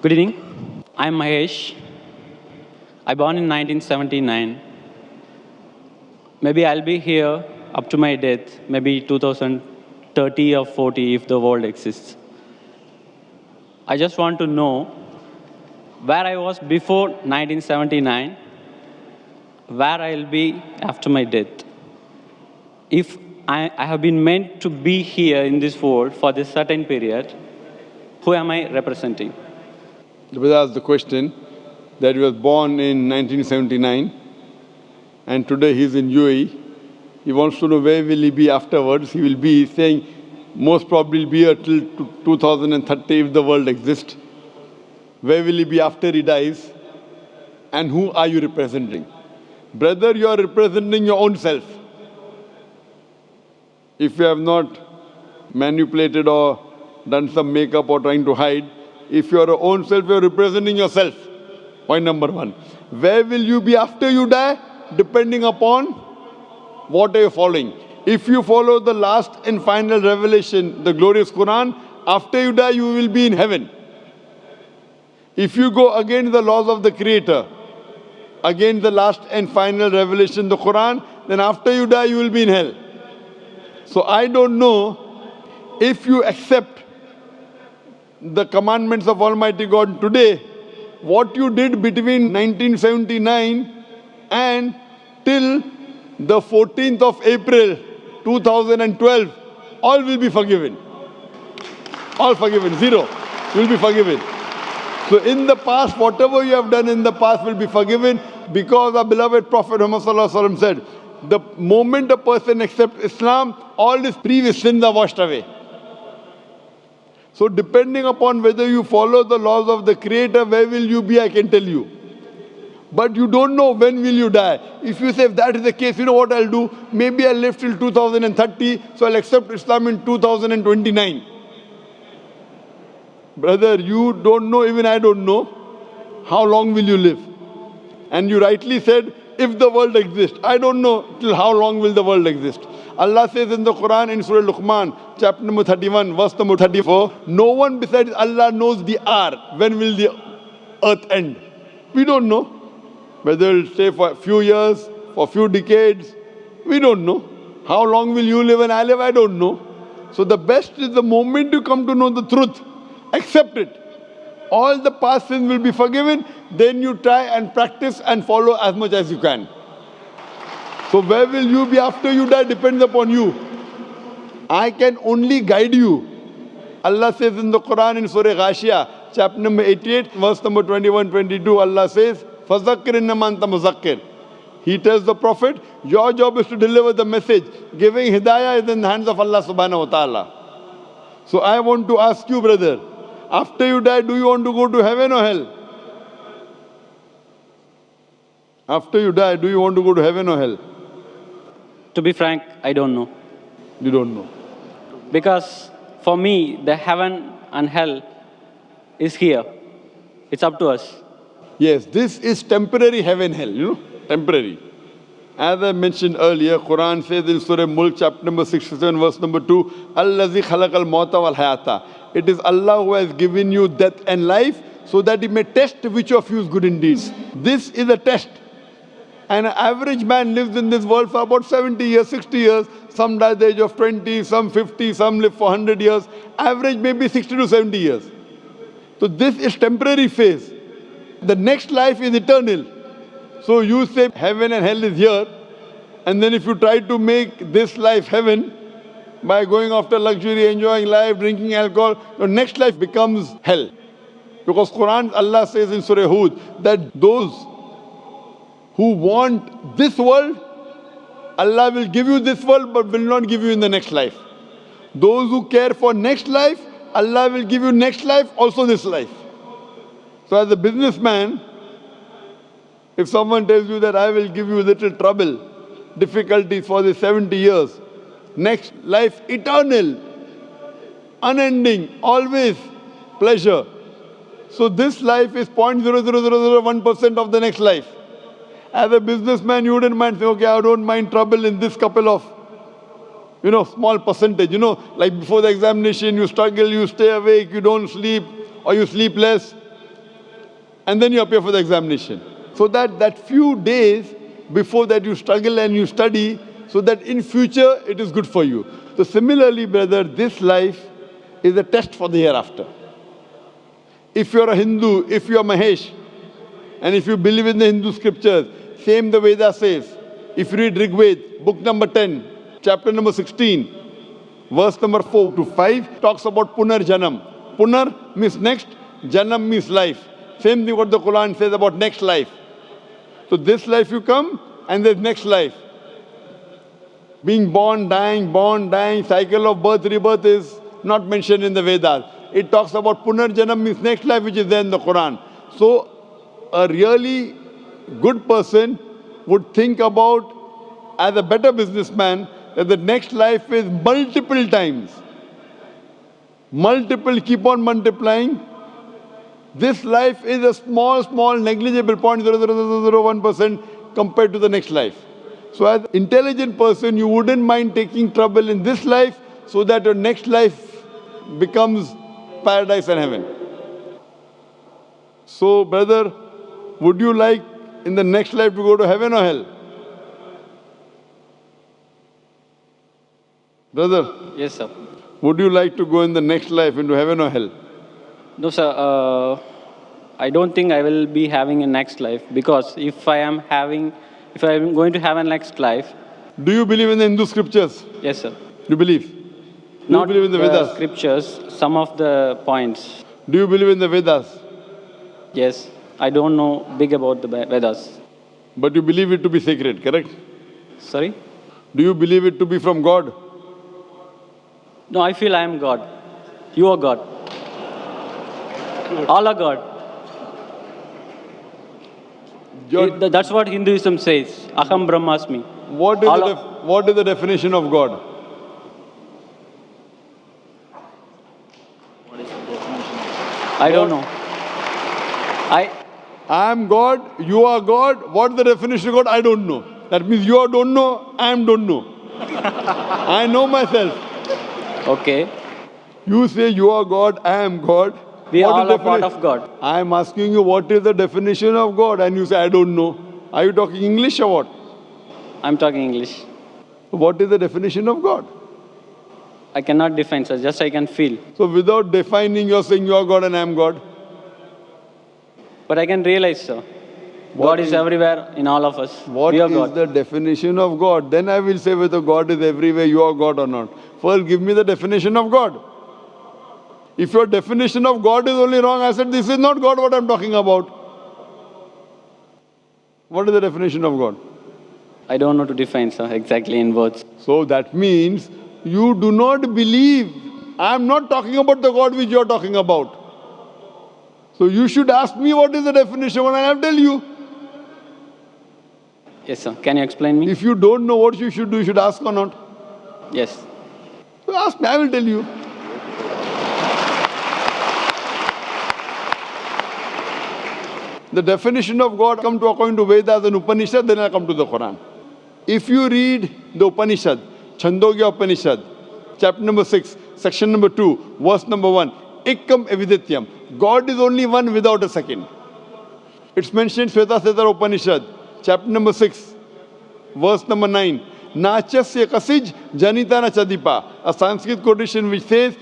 Good evening. I'm Mahesh. I born in 1979. Maybe I'll be here up to my death, maybe 2030 or 40 if the world exists. I just want to know where I was before 1979, where I'll be after my death. If I have been meant to be here in this world for this certain period, who am I representing? The brother asked the question that he was born in 1979 and today he's in UAE. He wants to know where will he be afterwards. He will be saying most probably be here till 2030 if the world exists. Where will he be after he dies? And who are you representing? Brother, you are representing your own self. If you have not manipulated or done some makeup or trying to hide, if you are your own self, you are representing yourself. Point number one. Where will you be after you die? Depending upon what are you following. If you follow the last and final revelation, the glorious Quran, after you die, you will be in heaven. If you go against the laws of the Creator, against the last and final revelation, the Quran, then after you die, you will be in hell. So I don't know if you accept the commandments of Almighty God today, what you did between 1979 and till the 14th of April 2012, all will be forgiven. All forgiven, zero will be forgiven. So in the past, whatever you have done in the past will be forgiven because our beloved Prophet Muhammad said, the moment a person accepts Islam, all his previous sins are washed away. So depending upon whether you follow the laws of the Creator, where will you be, I can tell you. But you don't know when will you die. If you say, if that is the case, you know what I'll do? Maybe I'll live till 2030, so I'll accept Islam in 2029. Brother, you don't know, even I don't know, how long will you live? And you rightly said, if the world exists. I don't know till how long will the world exist. Allah says in the Quran in Surah Luqman, chapter number 31, verse number 34, no one besides Allah knows the hour. When will the earth end? We don't know. Whether it'll stay for a few years, for a few decades, we don't know. How long will you live and I live? I don't know. So the best is the moment you come to know the truth, accept it. All the past sins will be forgiven. Then you try and practice and follow as much as you can. So where will you be after you die depends upon you. I can only guide you. Allah says in the Quran in Surah Ghashiyah, chapter number 88, verse number 21-22, Allah says, فَذَكِّرْ إِنَّمَا أَنْتَ مُذَكِّرٌ. He tells the Prophet, your job is to deliver the message. Giving hidayah is in the hands of Allah subhanahu wa ta'ala. So I want to ask you, brother, after you die, do you want to go to heaven or hell? After you die, do you want to go to heaven or hell? To be frank, I don't know. You don't know. Because for me, the heaven and hell is here. It's up to us. Yes, this is temporary heaven, hell, temporary. As I mentioned earlier, Quran says in Surah Mulk, chapter number 67, verse number 2, Allazi khalaqal mauta wal hayata. It is Allah who has given you death and life so that He may test which of you is good in deeds. This is a test. And an average man lives in this world for about 70 years, 60 years. Some die at the age of 20, some 50, some live for 100 years. Average maybe 60 to 70 years. So this is temporary phase. The next life is eternal. So you say heaven and hell is here. And then if you try to make this life heaven by going after luxury, enjoying life, drinking alcohol, your next life becomes hell. Because Quran, Allah says in Surah Hud that those who want this world, Allah will give you this world but will not give you in the next life. Those who care for next life, Allah will give you next life, also this life. So as a businessman, if someone tells you that I will give you little trouble, difficulties for the 70 years, next life eternal, unending, always pleasure. So this life is 0.00001% of the next life. As a businessman, you wouldn't mind saying, okay, I don't mind trouble in this couple of, small percentage. Like before the examination, you struggle, you stay awake, you don't sleep, or you sleep less. and then you appear for the examination. So that few days before that you struggle and you study, so that in future it is good for you. So similarly, brother, this life is a test for the hereafter. If you're a Hindu, if you're Mahesh, and if you believe in the Hindu scriptures, same the Veda says. If you read Rig Veda, book number 10, chapter number 16, verse number 4 to 5, talks about Punar Janam. Punar means next, Janam means life. Same thing what the Quran says about next life. So this life you come, and there's next life. Being born, dying, cycle of birth, rebirth is not mentioned in the Vedas. It talks about Punar Janam means next life, which is there in the Quran. So a really good person would think about, as a better businessman, that the next life is multiple times. Multiple, keep on multiplying. This life is a small, negligible 0.00001% compared to the next life. So as an intelligent person, you wouldn't mind taking trouble in this life so that your next life becomes paradise and heaven. So, brother, would you like in the next life to go to heaven or hell? Brother? Yes, sir. Would you like to go in the next life into heaven or hell? No, sir. I don't think I will be having a next life, because if I am going to have a next life. Do you believe in the Hindu scriptures? Yes, sir. You believe? Do Not you believe in the Vedas? Scriptures, some of the points. Do you believe in the Vedas? Yes. I don't know big about the Vedas. But you believe it to be sacred, correct? Sorry? Do you believe it to be from God? No, I feel I am God. You are God. All are God. That's what Hinduism says. Aham Brahmasmi. What is the definition of God? I don't know. I am God, you are God. What is the definition of God? I don't know. That means you don't know, I don't know. I know myself. Okay. You say you are God, I am God. We all are part of God. I am asking you what is the definition of God, and you say I don't know. Are you talking English or what? I'm talking English. What is the definition of God? I cannot define, sir. Just I can feel. So without defining, you're saying you are God and I am God? But I can realize, sir. God is everywhere in all of us. What we are is God. the definition of God? Then I will say whether God is everywhere, you are God or not. First, give me the definition of God. If your definition of God is only wrong, I said, this is not God what I'm talking about. What is the definition of God? I don't know to define, sir, exactly in words. So that means you do not believe. I'm not talking about the God which you're talking about. So you should ask me what is the definition and I'll tell you. Yes, sir. Can you explain me? If you don't know what you should do, you should ask or not. Yes. So ask me, I will tell you. The definition of God come to according to Vedas and Upanishad, then I come to the Quran. If you read the Upanishad, Chandogya Upanishad, chapter number 6, section number 2, verse number 1, Ekam Evidityam. God is only one without a second. It's mentioned in Shvetasvatara Upanishad, chapter number 6, verse number 9. Nachasya kasij janitana chadipa. A Sanskrit quotation which says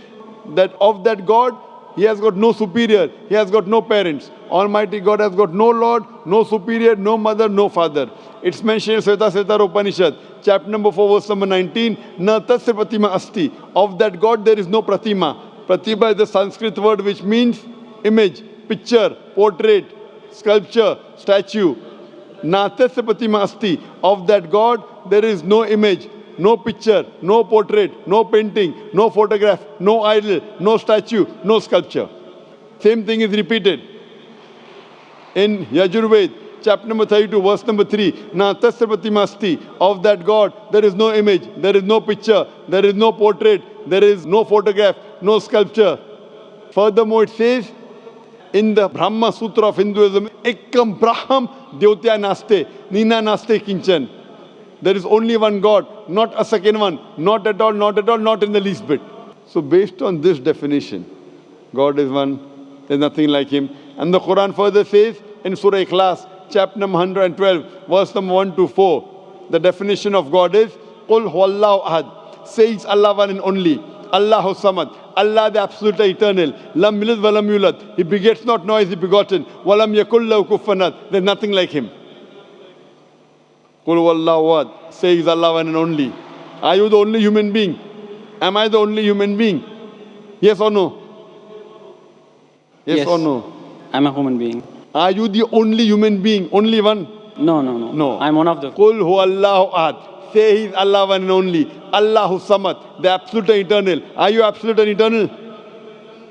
that of that God, he has got no superior, he has got no parents. Almighty God has got no Lord, no superior, no mother, no father. It's mentioned in Shvetasvatara Upanishad, chapter number 4, verse number 19. Na tasya pratima asti. Of that God there is no pratima. Pratima is the Sanskrit word which means image, picture, portrait, sculpture, statue. Na tasya pratima asti. Of that God there is no image, no picture, no portrait, no painting, no photograph, no idol, no statue, no sculpture. Same thing is repeated in Yajurved, chapter number 32, verse number 3. Na tasya pratima asti. Of that God there is no image, there is no picture, there is no portrait, there is no photograph, no sculpture. Furthermore, it says in the Brahma Sutra of Hinduism, Ekam Braham Dyotya Naste, Nina Naste Kinchan. There is only one God, not a second one, not at all, not in the least bit. So based on this definition, God is one, There's nothing like him. And the Quran further says in Surah Ikhlas, chapter number 112, verse number 1 to 4, the definition of God is, Qul huwallahu ahad. Say it's Allah one and only. Allahu samad. Allah the absolute eternal. Lam yalid wa lam yulad. He begets not, nor is he begotten. Wa lam yakul lahu kufuwan ahad. There's nothing like him. Qul huwallahu ahad. Say it's Allah one and only. Are you the only human being? Am I the only human being? Yes or no? Yes or no? I'm a human being. Are you the only human being? Only one? No. No. I'm one of the... Qul huwallahu ahad. Say He is Allah one and only. Allahu samad, the absolute and eternal. Are you absolute and eternal?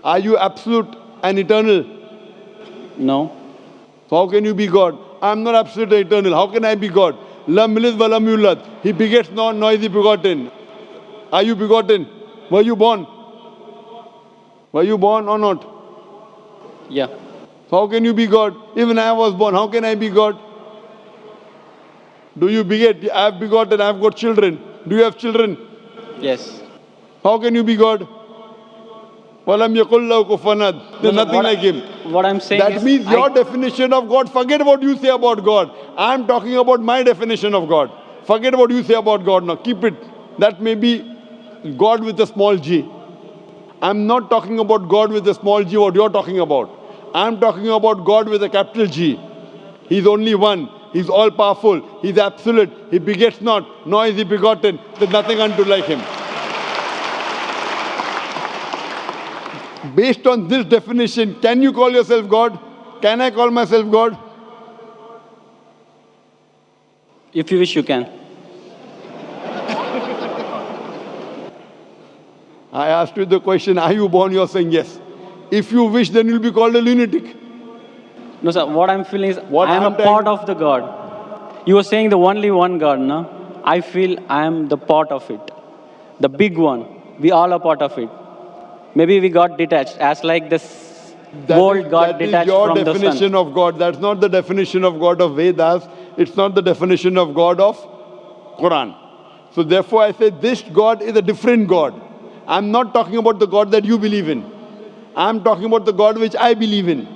Are you absolute and eternal? No. So how can you be God? I am not absolute and eternal. How can I be God? Lam yalid wa lam yulad. He begets not, nor is he begotten. Are you begotten? Were you born? Were you born or not? Yeah. So how can you be God? Even I was born. How can I be God? Do you beget? I have begotten. I have got children. Do you have children? Yes. How can you be God? Walam yakul lahu kufuwan ahad. There's nothing like him. What I'm saying That is... means your definition of God, forget what you say about God. I'm talking about my definition of God. Forget what you say about God now. Keep it. That may be God with a small g. I'm not talking about God with a small g, what you're talking about. I'm talking about God with a capital G. He's only one. He's all powerful. He's absolute. He begets not, nor is he begotten. There's nothing unto like him. Based on this definition, can you call yourself God? Can I call myself God? If you wish, you can. I asked you the question, are you born? You're saying yes. If you wish, then you'll be called a lunatic. No, sir. What I'm feeling is What I am I'm a part of the God. You were saying the only one God, no? I feel I am the part of it. The big one. We all are part of it. Maybe we got detached, as like this world got detached from the sun. That is your definition of God. That's not the definition of God of Vedas. It's not the definition of God of Quran. So therefore I say this God is a different God. I'm not talking about the God that you believe in. I'm talking about the God which I believe in.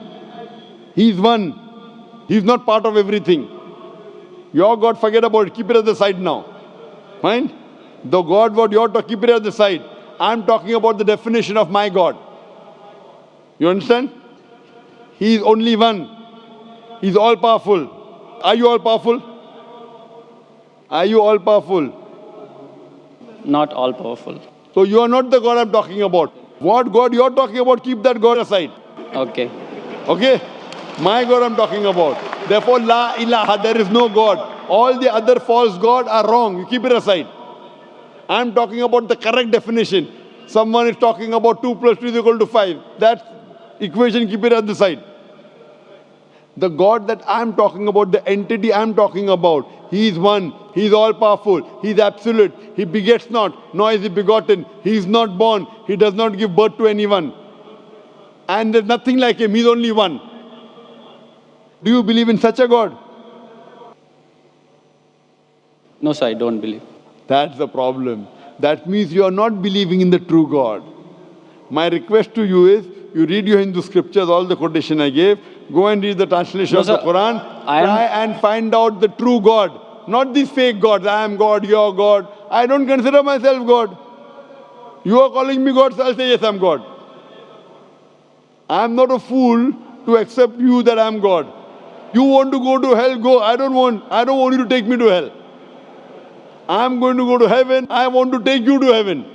He's one. He's not part of everything. Your God, forget about it. Keep it at the side now. Fine? The God, what you're talking, keep it at the side. I'm talking about the definition of my God. You understand? He is only one. He's all powerful. Are you all powerful? Are you all powerful? Not all powerful. So you are not the God I'm talking about. What God you're talking about, keep that God aside. Okay. Okay? My God I'm talking about. Therefore, La ilaha, there is no God. All the other false gods are wrong. You keep it aside. I'm talking about the correct definition. Someone is talking about 2 plus 2 is equal to 5. That equation, keep it at the side. The God that I'm talking about, the entity I'm talking about, He is one. He is all powerful. He is absolute. He begets not, nor is he begotten. He is not born. He does not give birth to anyone. And there's nothing like him. He is only one. Do you believe in such a God? No, sir, I don't believe. That's the problem. That means you are not believing in the true God. My request to you is, you read your Hindu scriptures, all the quotation I gave, go and read the translation No, of the sir, Quran, try and find out the true God. Not these fake gods, I am God, you are God. I don't consider myself God. You are calling me God, so I'll say yes, I'm God. I am not a fool to accept you that I am God. You want to go to hell, go. I don't want you to take me to hell. I am going to go to heaven. I want to take you to heaven.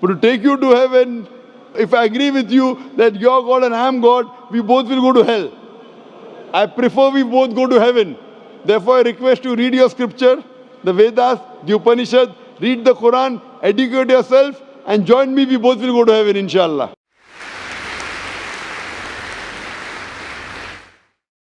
But to take you to heaven, if I agree with you that you're God and I am God, we both will go to hell. I prefer we both go to heaven. Therefore, I request you read your scripture, the Vedas, the Upanishad, read the Quran, educate yourself, and join me. We both will go to heaven, inshallah.